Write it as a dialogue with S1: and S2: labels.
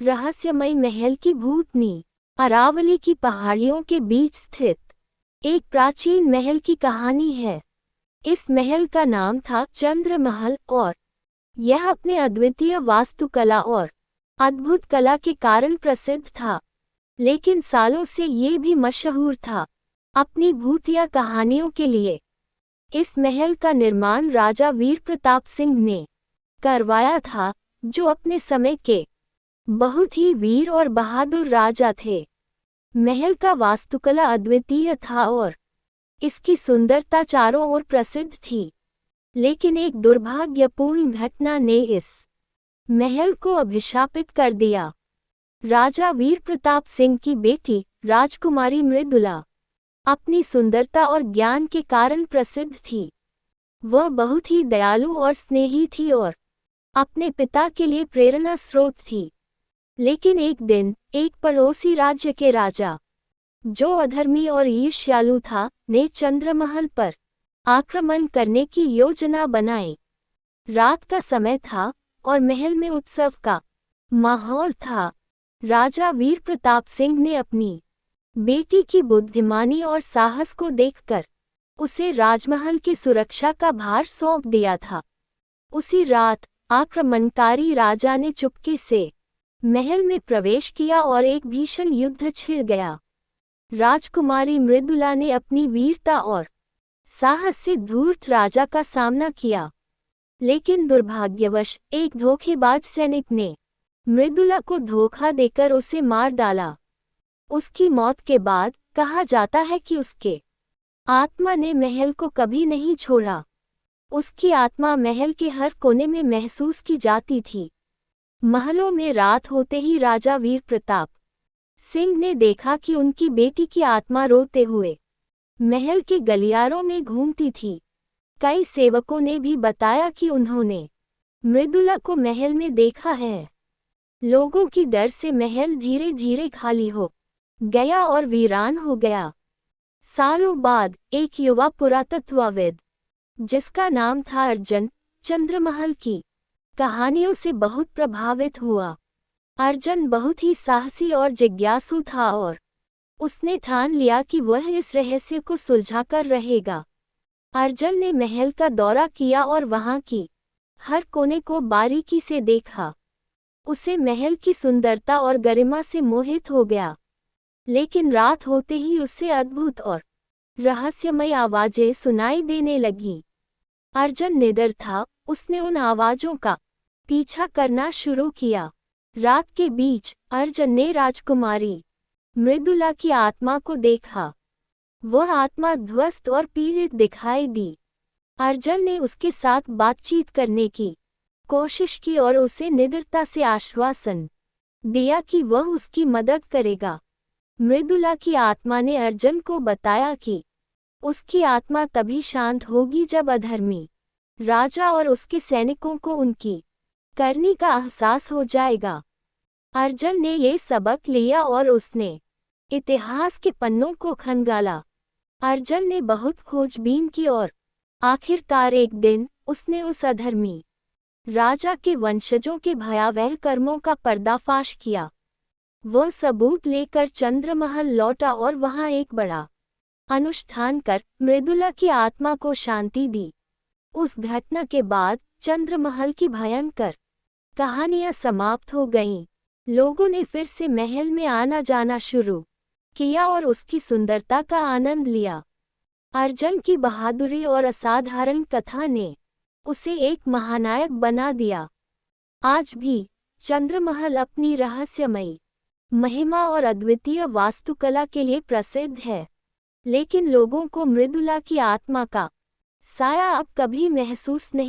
S1: रहस्यमय महल की भूतनी। अरावली की पहाड़ियों के बीच स्थित एक प्राचीन महल की कहानी है। इस महल का नाम था चंद्र महल और यह अपने अद्वितीय वास्तुकला और अद्भुत कला के कारण प्रसिद्ध था। लेकिन सालों से ये भी मशहूर था अपनी भूतिया कहानियों के लिए। इस महल का निर्माण राजा वीर प्रताप सिंह ने करवाया था, जो अपने समय के बहुत ही वीर और बहादुर राजा थे। महल का वास्तुकला अद्वितीय था और इसकी सुंदरता चारों ओर प्रसिद्ध थी। लेकिन एक दुर्भाग्यपूर्ण घटना ने इस महल को अभिशापित कर दिया। राजा वीर प्रताप सिंह की बेटी राजकुमारी मृदुला अपनी सुंदरता और ज्ञान के कारण प्रसिद्ध थी। वह बहुत ही दयालु और स्नेही थी और अपने पिता के लिए प्रेरणा स्रोत थी। लेकिन एक दिन एक पड़ोसी राज्य के राजा, जो अधर्मी और ईर्ष्यालु था, ने चंद्रमहल पर आक्रमण करने की योजना बनाई। रात का समय था और महल में उत्सव का माहौल था। राजा वीर प्रताप सिंह ने अपनी बेटी की बुद्धिमानी और साहस को देखकर उसे राजमहल की सुरक्षा का भार सौंप दिया था। उसी रात आक्रमणकारी राजा ने चुपके से महल में प्रवेश किया और एक भीषण युद्ध छिड़ गया। राजकुमारी मृदुला ने अपनी वीरता और साहस से धूर्त राजा का सामना किया। लेकिन दुर्भाग्यवश एक धोखेबाज सैनिक ने मृदुला को धोखा देकर उसे मार डाला। उसकी मौत के बाद कहा जाता है कि उसके आत्मा ने महल को कभी नहीं छोड़ा। उसकी आत्मा महल के हर कोने में महसूस की जाती थी। महलों में रात होते ही राजा वीर प्रताप सिंह ने देखा कि उनकी बेटी की आत्मा रोते हुए महल के गलियारों में घूमती थी। कई सेवकों ने भी बताया कि उन्होंने मृदुला को महल में देखा है। लोगों की डर से महल धीरे धीरे खाली हो गया और वीरान हो गया। सालों बाद एक युवा पुरातत्वविद, जिसका नाम था अर्जुन, चंद्रमहल की कहानियों से बहुत प्रभावित हुआ। अर्जुन बहुत ही साहसी और जिज्ञासु था और उसने ठान लिया कि वह इस रहस्य को सुलझाकर रहेगा। अर्जुन ने महल का दौरा किया और वहां की हर कोने को बारीकी से देखा। उसे महल की सुंदरता और गरिमा से मोहित हो गया। लेकिन रात होते ही उससे अद्भुत और रहस्यमय आवाजें सुनाई देने लगीं। अर्जुन निडर था, उसने उन आवाजों का पीछा करना शुरू किया। रात के बीच अर्जुन ने राजकुमारी मृदुला की आत्मा को देखा। वह आत्मा ध्वस्त और पीड़ित दिखाई दी। अर्जुन ने उसके साथ बातचीत करने की कोशिश की और उसे निडरता से आश्वासन दिया कि वह उसकी मदद करेगा। मृदुला की आत्मा ने अर्जुन को बताया कि उसकी आत्मा तभी शांत होगी जब अधर्मी राजा और उसके सैनिकों को उनकी करनी का एहसास हो जाएगा। अर्जुन ने ये सबक लिया और उसने इतिहास के पन्नों को खंगाला। अर्जुन ने बहुत खोजबीन की और आखिरकार एक दिन उसने उस अधर्मी राजा के वंशजों के भयावह कर्मों का पर्दाफाश किया। वह सबूत लेकर चंद्रमहल लौटा और वहां एक बड़ा अनुष्ठान कर मृदुला की आत्मा को शांति दी। उस घटना के बाद चंद्रमहल की भयंकर कहानियां समाप्त हो गईं। लोगों ने फिर से महल में आना जाना शुरू किया और उसकी सुंदरता का आनंद लिया। अर्जुन की बहादुरी और असाधारण कथा ने उसे एक महानायक बना दिया। आज भी चंद्रमहल अपनी रहस्यमयी महिमा और अद्वितीय वास्तुकला के लिए प्रसिद्ध है। लेकिन लोगों को मृदुला की आत्मा का साया अब कभी महसूस नहीं